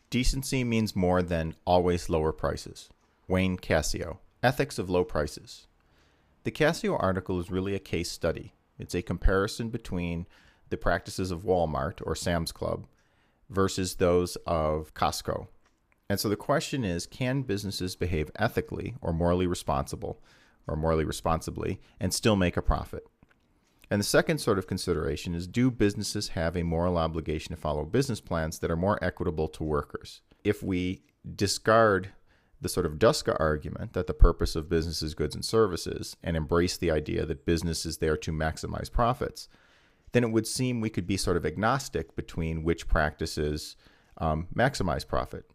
Decency means more than always lower prices. Wayne Cascio, Ethics of Low Prices. The Cascio article is really a case study. It's a comparison between the practices of Walmart or Sam's Club versus those of Costco. And so the question is, can businesses behave ethically or morally responsibly and still make a profit? And the second sort of consideration is, do businesses have a moral obligation to follow business plans that are more equitable to workers? If we discard the sort of Duska argument that the purpose of business is goods and services and embrace the idea that business is there to maximize profits, then it would seem we could be sort of agnostic between which practices maximize profit.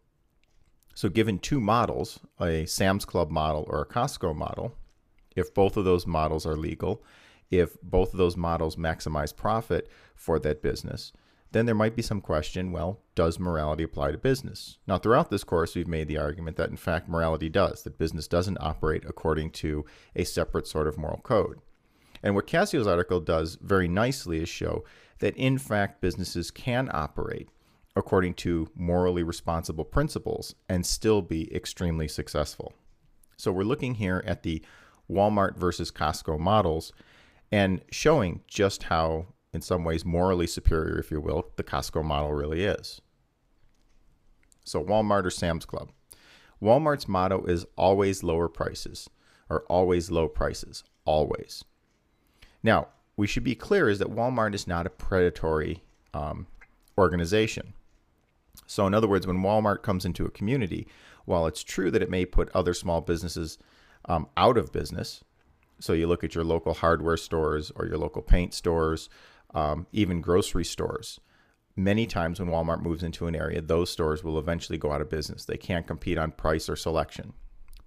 So given two models, a Sam's Club model or a Costco model, if both of those models are legal, if both of those models maximize profit for that business, then there might be some question, well, does morality apply to business? Now, throughout this course, we've made the argument that, in fact, morality does, that business doesn't operate according to a separate sort of moral code. And what Cascio's article does very nicely is show that, in fact, businesses can operate according to morally responsible principles and still be extremely successful. So we're looking here at the Walmart versus Costco models and showing just how, in some ways, morally superior, if you will, the Costco model really is. So Walmart or Sam's Club. Walmart's motto is always lower prices, or always low prices, always. Now, we should be clear is that Walmart is not a predatory organization. So in other words, when Walmart comes into a community, while it's true that it may put other small businesses out of business, so you look at your local hardware stores or your local paint stores, even grocery stores. Many times when Walmart moves into an area, those stores will eventually go out of business. They can't compete on price or selection.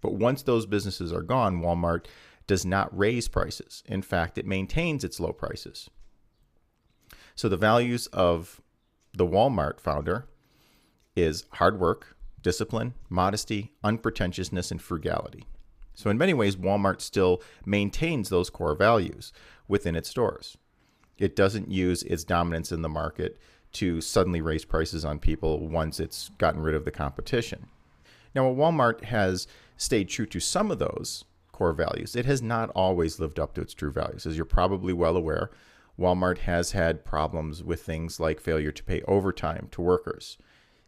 But once those businesses are gone, Walmart does not raise prices. In fact, it maintains its low prices. So the values of the Walmart founder is hard work, discipline, modesty, unpretentiousness, and frugality. So in many ways, Walmart still maintains those core values within its stores. It doesn't use its dominance in the market to suddenly raise prices on people once it's gotten rid of the competition. Now, while Walmart has stayed true to some of those core values, it has not always lived up to its true values. As you're probably well aware, Walmart has had problems with things like failure to pay overtime to workers.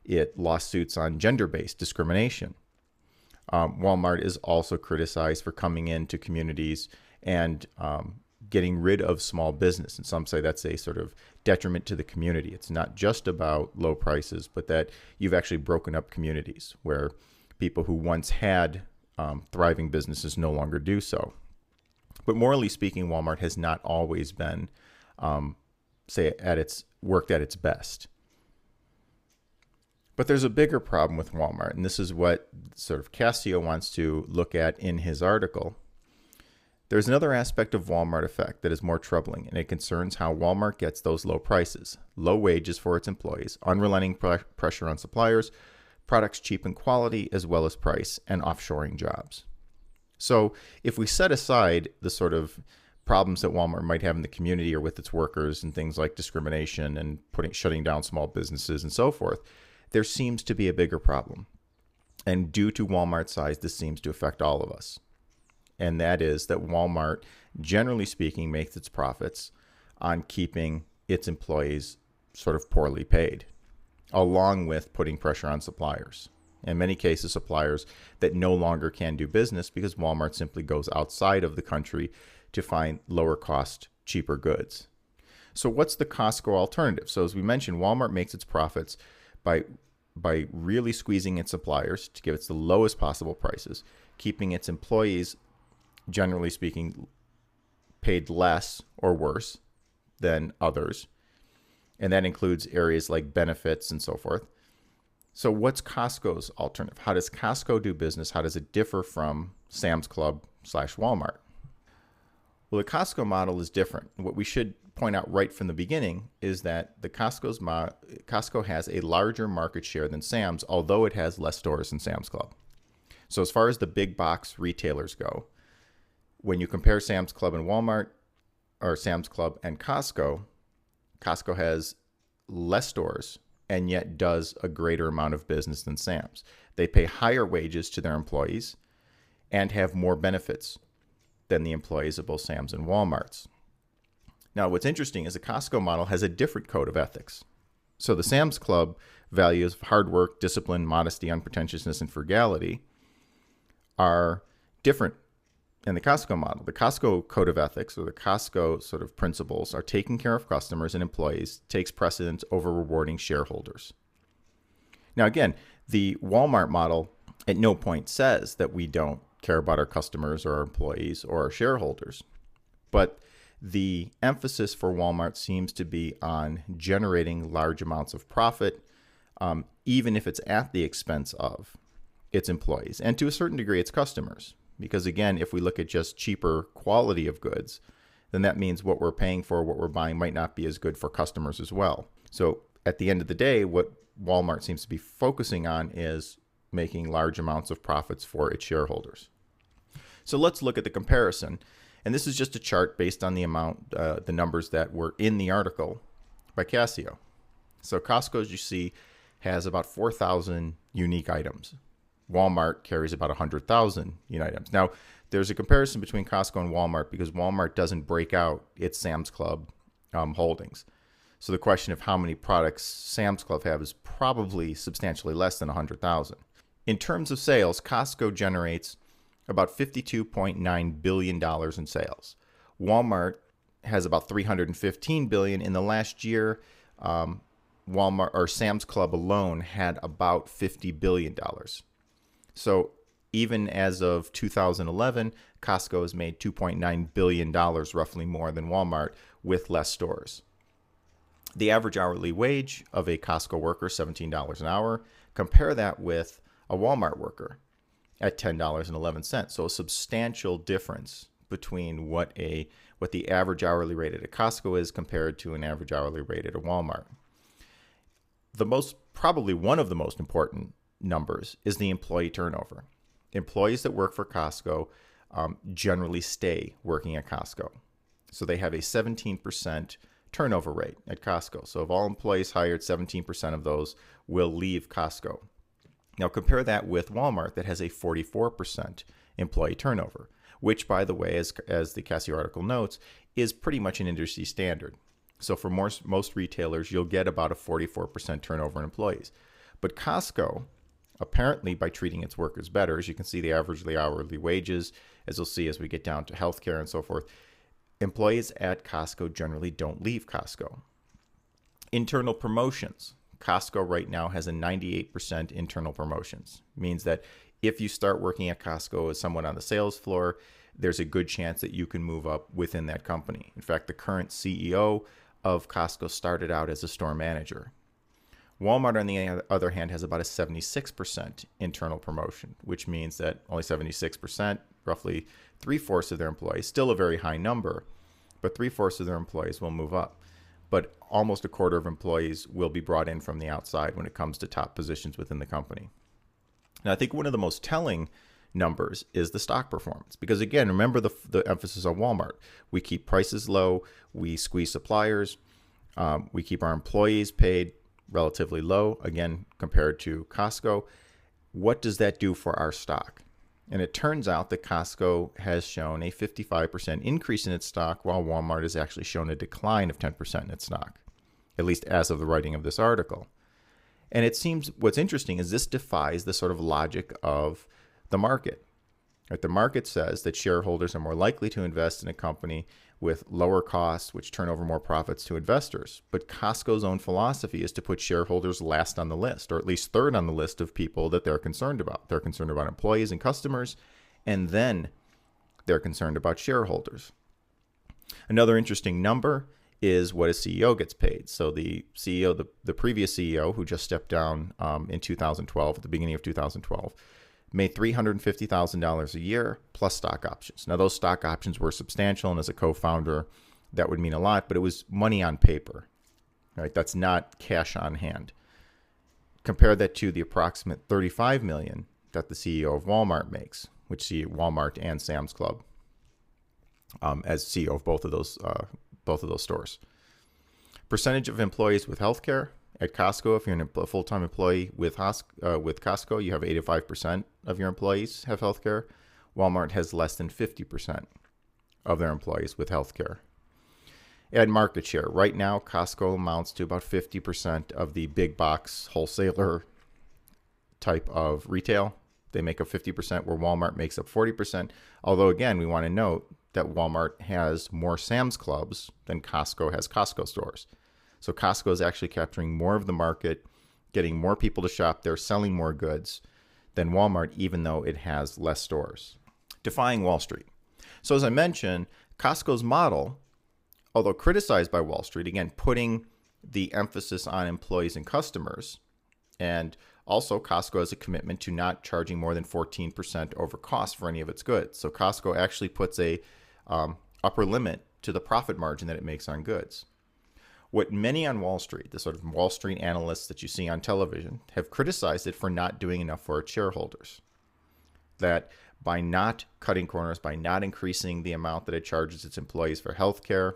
It lawsuits on gender-based discrimination. Walmart is also criticized for coming into communities and getting rid of small business. And some say that's a sort of detriment to the community. It's not just about low prices, but that you've actually broken up communities where people who once had thriving businesses no longer do so. But morally speaking, Walmart has not always been, worked at its best. But there's a bigger problem with Walmart, and this is what sort of Cascio wants to look at in his article. There's another aspect of Walmart effect that is more troubling, and it concerns how Walmart gets those low prices, low wages for its employees, unrelenting pressure on suppliers, products cheap in quality as well as price, and offshoring jobs. So if we set aside the sort of problems that Walmart might have in the community or with its workers and things like discrimination and shutting down small businesses and so forth, there seems to be a bigger problem. And due to Walmart's size, this seems to affect all of us. And that is that Walmart, generally speaking, makes its profits on keeping its employees sort of poorly paid, along with putting pressure on suppliers. In many cases, suppliers that no longer can do business because Walmart simply goes outside of the country to find lower cost, cheaper goods. So what's the Costco alternative? So as we mentioned, Walmart makes its profits by really squeezing its suppliers to give it the lowest possible prices, keeping its employees, generally speaking, paid less or worse than others. And that includes areas like benefits and so forth. So what's Costco's alternative? How does Costco do business? How does it differ from Sam's Club / Walmart? Well, the Costco model is different. What we should point out right from the beginning is that the Costco has a larger market share than Sam's, although it has less stores than Sam's Club. So as far as the big box retailers go, when you compare Sam's Club and Walmart, or Sam's Club and Costco, Costco has less stores and yet does a greater amount of business than Sam's. They pay higher wages to their employees and have more benefits than the employees of both Sam's and Walmart's. Now, what's interesting is the Costco model has a different code of ethics. So the Sam's Club values of hard work, discipline, modesty, unpretentiousness, and frugality are different in the Costco model. The Costco code of ethics, or the Costco sort of principles, are taking care of customers and employees takes precedence over rewarding shareholders. Now, again, the Walmart model at no point says that we don't care about our customers or our employees or our shareholders. But the emphasis for Walmart seems to be on generating large amounts of profit, even if it's at the expense of its employees and to a certain degree its customers. Because again, if we look at just cheaper quality of goods, then that means what we're paying for, what we're buying might not be as good for customers as well. So at the end of the day, what Walmart seems to be focusing on is making large amounts of profits for its shareholders. So let's look at the comparison. And this is just a chart based on the amount, the numbers that were in the article by Cascio. So Costco, as you see, has about 4,000 unique items. Walmart carries about 100,000 unique items. Now, there's a comparison between Costco and Walmart because Walmart doesn't break out its Sam's Club holdings. So the question of how many products Sam's Club have is probably substantially less than 100,000. In terms of sales, Costco generates about $52.9 billion in sales. Walmart has about $315 billion. In the last year, Walmart or Sam's Club alone had about $50 billion. So even as of 2011, Costco has made $2.9 billion, roughly more than Walmart, with less stores. The average hourly wage of a Costco worker is $17 an hour. Compare that with a Walmart worker at $10.11. So a substantial difference between what the average hourly rate at a Costco is compared to an average hourly rate at a Walmart. Probably one of the most important numbers is the employee turnover. Employees that work for Costco generally stay working at Costco. So they have a 17% turnover rate at Costco. So of all employees hired, 17% of those will leave Costco. Now compare that with Walmart that has a 44% employee turnover, which, by the way, as the Cascio article notes, is pretty much an industry standard. So for most retailers, you'll get about a 44% turnover in employees. But Costco, apparently by treating its workers better, as you can see the average hourly wages, as you'll see as we get down to healthcare and so forth, employees at Costco generally don't leave Costco. Internal promotions. Costco right now has a 98% internal promotions. Means that if you start working at Costco as someone on the sales floor, there's a good chance that you can move up within that company. In fact, the current CEO of Costco started out as a store manager. Walmart, on the other hand, has about a 76% internal promotion, which means that only 76%, roughly 3/4 of their employees, still a very high number, but 3/4 of their employees will move up. But almost 1/4 of employees will be brought in from the outside when it comes to top positions within the company. Now, I think one of the most telling numbers is the stock performance. Because again, remember the emphasis on Walmart. We keep prices low, we squeeze suppliers, we keep our employees paid relatively low, again, compared to Costco. What does that do for our stock? And it turns out that Costco has shown a 55% increase in its stock, while Walmart has actually shown a decline of 10% in its stock, at least as of the writing of this article. And it seems what's interesting is this defies the sort of logic of the market. Right? The market says that shareholders are more likely to invest in a company with lower costs, which turn over more profits to investors. But Costco's own philosophy is to put shareholders last on the list, or at least third on the list of people that they're concerned about. They're concerned about employees and customers, and then they're concerned about shareholders. Another interesting number is what a CEO gets paid. So the CEO, the previous CEO, who just stepped down in 2012, at the beginning of 2012, made $350,000 a year plus stock options. Now, those stock options were substantial, and as a co-founder, that would mean a lot, but it was money on paper. Right? That's not cash on hand. Compare that to the approximate $35 million that the CEO of Walmart makes, which see Walmart and Sam's Club as CEO of both of those stores. Percentage of employees with healthcare At Costco, if you're a full-time employee with Costco, you have 85% of your employees have healthcare. Walmart has less than 50% of their employees with healthcare. Add market share. Right now, Costco amounts to about 50% of the big box wholesaler type of retail. They make up 50%, where Walmart makes up 40%. Although, again, we want to note that Walmart has more Sam's Clubs than Costco has Costco stores. So Costco is actually capturing more of the market, getting more people to shop there, selling more goods than Walmart, even though it has less stores. Defying Wall Street. So as I mentioned, Costco's model, although criticized by Wall Street, again, putting the emphasis on employees and customers, and also Costco has a commitment to not charging more than 14% over cost for any of its goods. So Costco actually puts a upper limit to the profit margin that it makes on goods. What many on Wall Street, the sort of Wall Street analysts that you see on television, have criticized it for not doing enough for its shareholders. That by not cutting corners, by not increasing the amount that it charges its employees for healthcare,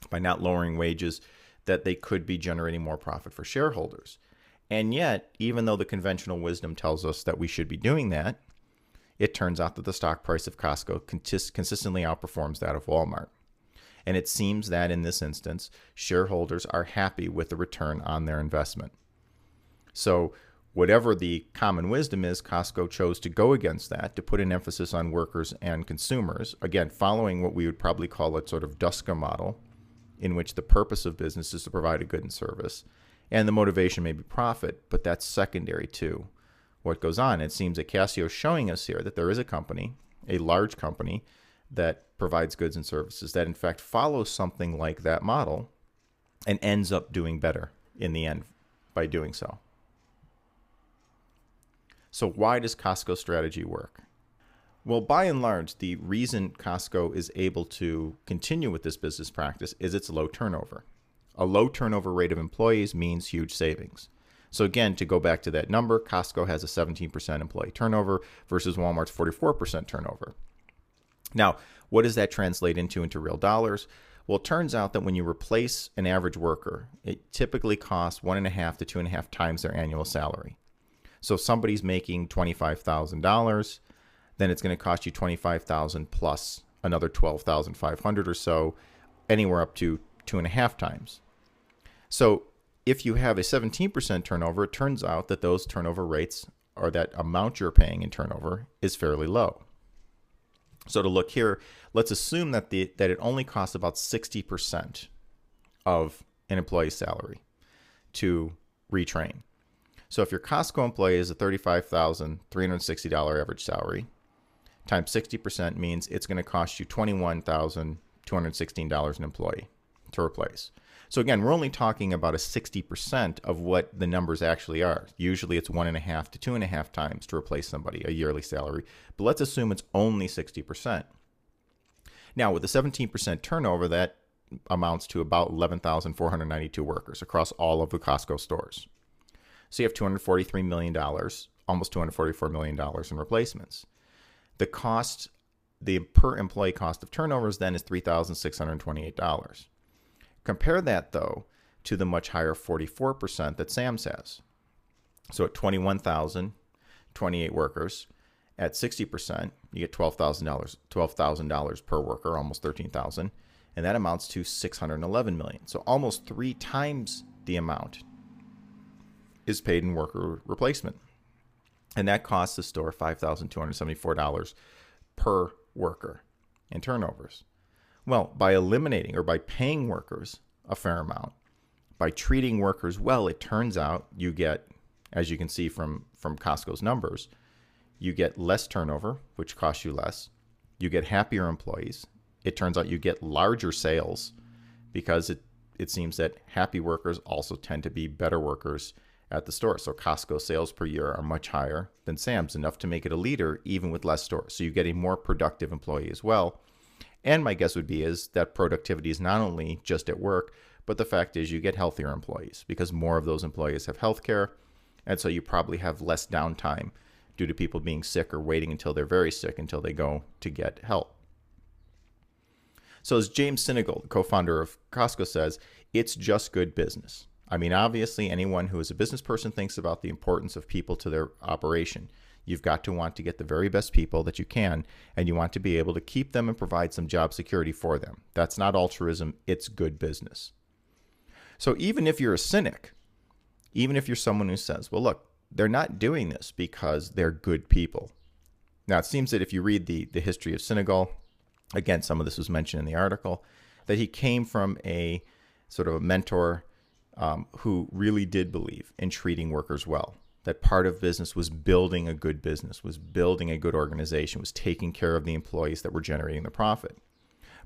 by not lowering wages, that they could be generating more profit for shareholders. And yet, even though the conventional wisdom tells us that we should be doing that, it turns out that the stock price of Costco consistently outperforms that of Walmart. And it seems that in this instance, shareholders are happy with the return on their investment. So whatever the common wisdom is, Costco chose to go against that, to put an emphasis on workers and consumers, again, following what we would probably call a sort of Duska model, in which the purpose of business is to provide a good and service. And the motivation may be profit, but that's secondary to what goes on. It seems that Cascio is showing us here that there is a company, a large company, that provides goods and services that in fact follows something like that model and ends up doing better in the end by doing so. So why does Costco's strategy work? Well, by and large, the reason Costco is able to continue with this business practice is its low turnover. A low turnover rate of employees means huge savings. So again, to go back to that number, Costco has a 17% employee turnover versus Walmart's 44% turnover. Now, what does that translate into real dollars? Well, it turns out that when you replace an average worker, it typically costs 1.5 to 2.5 times their annual salary. So if somebody's making $25,000, then it's going to cost you $25,000 plus another $12,500 or so, anywhere up to 2.5 times. So if you have a 17% turnover, it turns out that those turnover rates, or that amount you're paying in turnover, is fairly low. So to look here, let's assume that it only costs about 60% of an employee's salary to retrain. So if your Costco employee is a $35,360 average salary, times 60% means it's going to cost you $21,216 an employee to replace. So again, we're only talking about a 60% of what the numbers actually are. Usually it's 1.5 to 2.5 times to replace somebody, a yearly salary. But let's assume it's only 60%. Now, with a 17% turnover, that amounts to about 11,492 workers across all of the Costco stores. So you have $243 million, almost $244 million in replacements. The per employee cost of turnovers then is $3,628. Compare that, though, to the much higher 44% that Sam's has. So at 21,028 workers, at 60%, you get $12,000 per worker, almost $13,000, and that amounts to $611 million. So almost 3 times the amount is paid in worker replacement. And that costs the store $5,274 per worker in turnovers. Well, by eliminating or by paying workers a fair amount, by treating workers well, it turns out you get, as you can see from Costco's numbers, you get less turnover, which costs you less. You get happier employees. It turns out you get larger sales because it seems that happy workers also tend to be better workers at the store. So Costco sales per year are much higher than Sam's, enough to make it a leader even with less stores. So you get a more productive employee as well. And my guess would be is that productivity is not only just at work, but the fact is you get healthier employees because more of those employees have health care. And so you probably have less downtime due to people being sick or waiting until they're very sick until they go to get help. So as James Sinegal, the co-founder of Costco, says, it's just good business. I mean, obviously, anyone who is a business person thinks about the importance of people to their operation. You've got to want to get the very best people that you can, and you want to be able to keep them and provide some job security for them. That's not altruism, it's good business. So even if you're a cynic, even if you're someone who says, well, look, they're not doing this because they're good people. Now, it seems that if you read the history of Senegal, again, some of this was mentioned in the article, that he came from a sort of a mentor who really did believe in treating workers well. That part of business was building a good business, was building a good organization, was taking care of the employees that were generating the profit.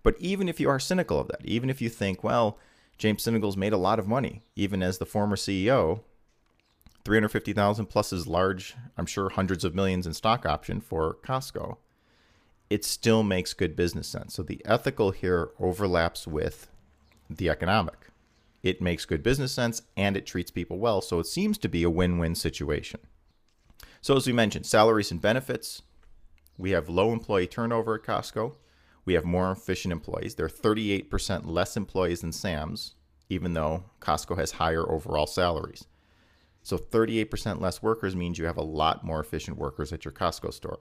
But even if you are cynical of that, even if you think, well, James Senegal's made a lot of money, even as the former CEO, $350,000 plus his large, I'm sure, hundreds of millions in stock option for Costco, it still makes good business sense. So the ethical here overlaps with the economic. It makes good business sense and it treats people well. So it seems to be a win-win situation. So as we mentioned, salaries and benefits. We have low employee turnover at Costco. We have more efficient employees. There are 38% less employees than Sam's, even though Costco has higher overall salaries. So 38% less workers means you have a lot more efficient workers at your Costco store.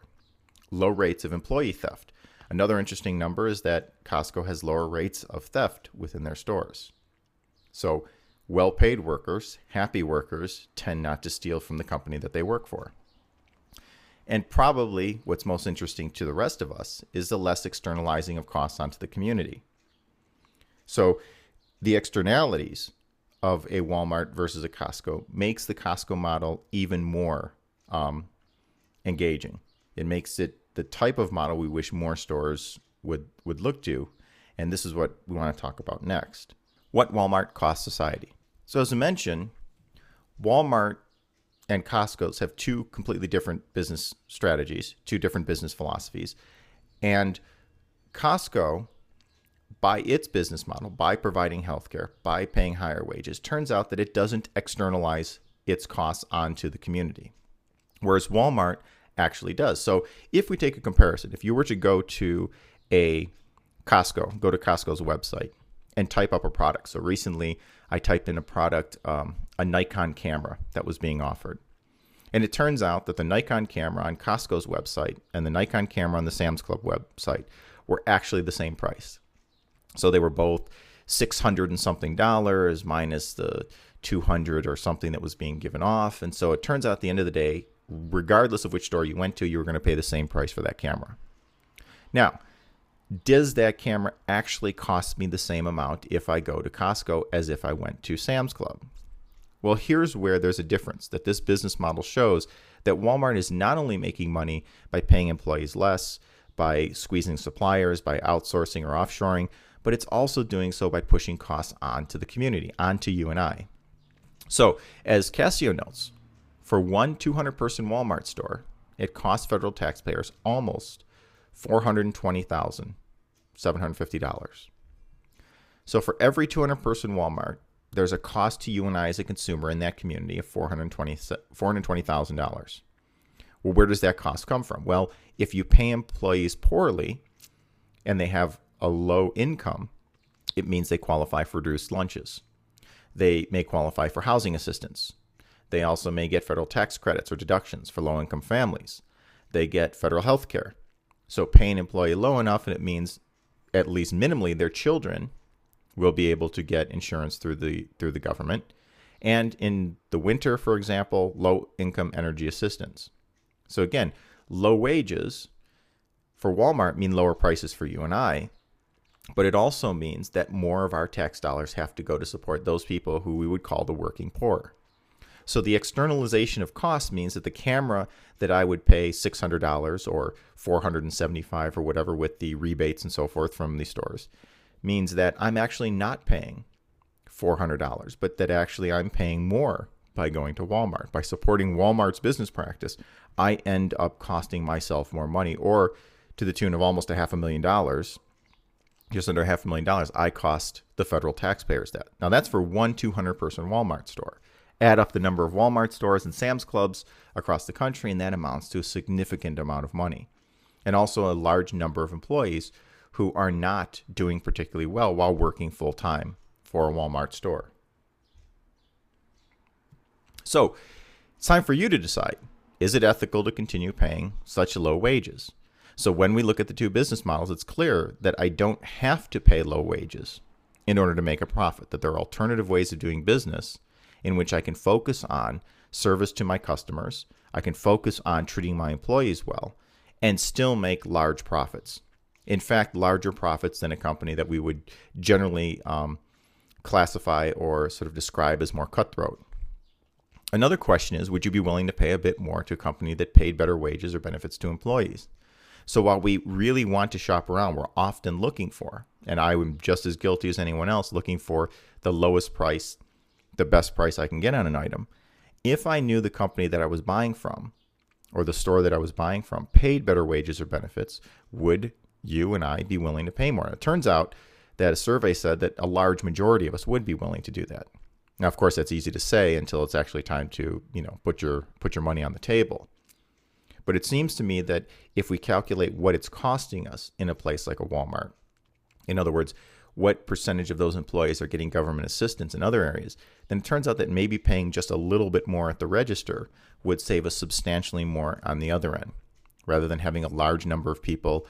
Low rates of employee theft. Another interesting number is that Costco has lower rates of theft within their stores. So well-paid workers, happy workers, tend not to steal from the company that they work for. And probably what's most interesting to the rest of us is the less externalizing of costs onto the community. So the externalities of a Walmart versus a Costco makes the Costco model even more engaging. It makes it the type of model we wish more stores would look to. And this is what we want to talk about next. What Walmart costs society. So as I mentioned, Walmart and Costco's have two completely different business strategies, two different business philosophies. And Costco, by its business model, by providing healthcare, by paying higher wages, turns out that it doesn't externalize its costs onto the community, whereas Walmart actually does. So if we take a comparison, if you were to go to a Costco, go to Costco's website and type up a product. So recently I typed in a product, a Nikon camera that was being offered. And it turns out that the Nikon camera on Costco's website and the Nikon camera on the Sam's Club website were actually the same price. So they were both $600 and something minus the $200 or something that was being given off. And so it turns out at the end of the day, regardless of which store you went to, you were going to pay the same price for that camera. Now, does that camera actually cost me the same amount if I go to Costco as if I went to Sam's Club? Well, here's where there's a difference, that this business model shows that Walmart is not only making money by paying employees less, by squeezing suppliers, by outsourcing or offshoring, but it's also doing so by pushing costs onto the community, onto you and I. So, as Cascio notes, for one 200-person Walmart store, it costs federal taxpayers almost $420,750. So for every 200-person Walmart, there's a cost to you and I as a consumer in that community of $420,000. Well, where does that cost come from? Well, if you pay employees poorly and they have a low income, it means they qualify for reduced lunches. They may qualify for housing assistance. They also may get federal tax credits or deductions for low-income families. They get federal health care. So pay an employee low enough, and it means at least minimally their children will be able to get insurance through the government. And in the winter, for example, low-income energy assistance. So again, low wages for Walmart mean lower prices for you and I, but it also means that more of our tax dollars have to go to support those people who we would call the working poor. So the externalization of costs means that the camera that I would pay $600 or $475 or whatever with the rebates and so forth from the stores means that I'm actually not paying $400, but that actually I'm paying more by going to Walmart. By supporting Walmart's business practice, I end up costing myself more money, or to the tune of almost $500,000, just under $500,000, I cost the federal taxpayers that. Now that's for one 200-person Walmart store. Add up the number of Walmart stores and Sam's Clubs across the country, and that amounts to a significant amount of money. And also a large number of employees who are not doing particularly well while working full-time for a Walmart store. So it's time for you to decide, is it ethical to continue paying such low wages? So when we look at the two business models, it's clear that I don't have to pay low wages in order to make a profit, that there are alternative ways of doing business in which I can focus on service to my customers, I can focus on treating my employees well, and still make large profits. In fact, larger profits than a company that we would generally classify or sort of describe as more cutthroat. Another question is, would you be willing to pay a bit more to a company that paid better wages or benefits to employees? So while we really want to shop around, we're often looking for, and I am just as guilty as anyone else, looking for the lowest price, the best price I can get on an item. If I knew the company that I was buying from or the store that I was buying from paid better wages or benefits, would you and I be willing to pay more? It turns out that a survey said that a large majority of us would be willing to do that. Now, of course, that's easy to say until it's actually time to, put your money on the table. But it seems to me that if we calculate what it's costing us in a place like a Walmart, in other words, what percentage of those employees are getting government assistance in other areas, then it turns out that maybe paying just a little bit more at the register would save us substantially more on the other end, rather than having a large number of people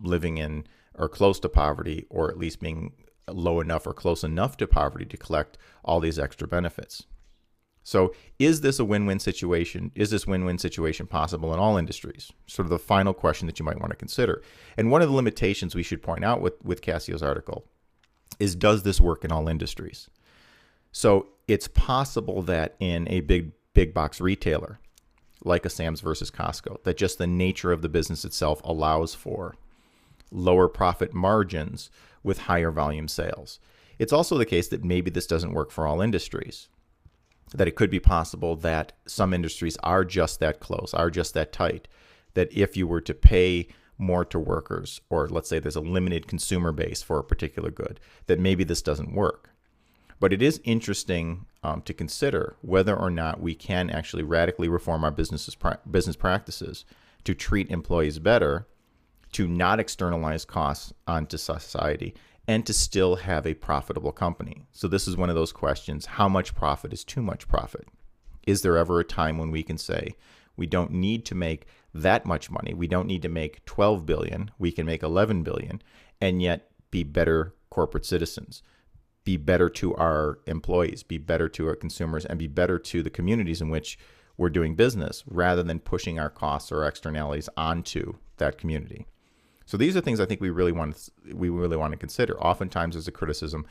living in or close to poverty, or at least being low enough or close enough to poverty to collect all these extra benefits. So is this a win-win situation? Is this win-win situation possible in all industries? Sort of the final question that you might want to consider. And one of the limitations we should point out with Cascio's article is, does this work in all industries? So it's possible that in a big box retailer, like a Sam's versus Costco, that just the nature of the business itself allows for lower profit margins with higher volume sales. It's also the case that maybe this doesn't work for all industries, that it could be possible that some industries are just that close, are just that tight, that if you were to pay more to workers, or let's say there's a limited consumer base for a particular good, that maybe this doesn't work. But it is interesting to consider whether or not we can actually radically reform our business practices to treat employees better, to not externalize costs onto society, and to still have a profitable company. So this is one of those questions: how much profit is too much profit? Is there ever a time when we can say we don't need to make that much money, we don't need to make 12 billion, we can make 11 billion, and yet be better corporate citizens, be better to our employees, be better to our consumers, and be better to the communities in which we're doing business, rather than pushing our costs or externalities onto that community? So these are things I think we really want to consider. Oftentimes there's a criticism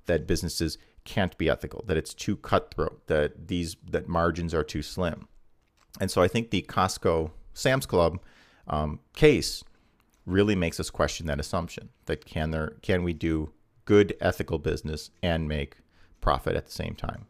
that businesses can't be ethical, that it's too cutthroat, that margins are too slim. And so I think the Costco Sam's Club case really makes us question that assumption, that can we do good ethical business and make profit at the same time?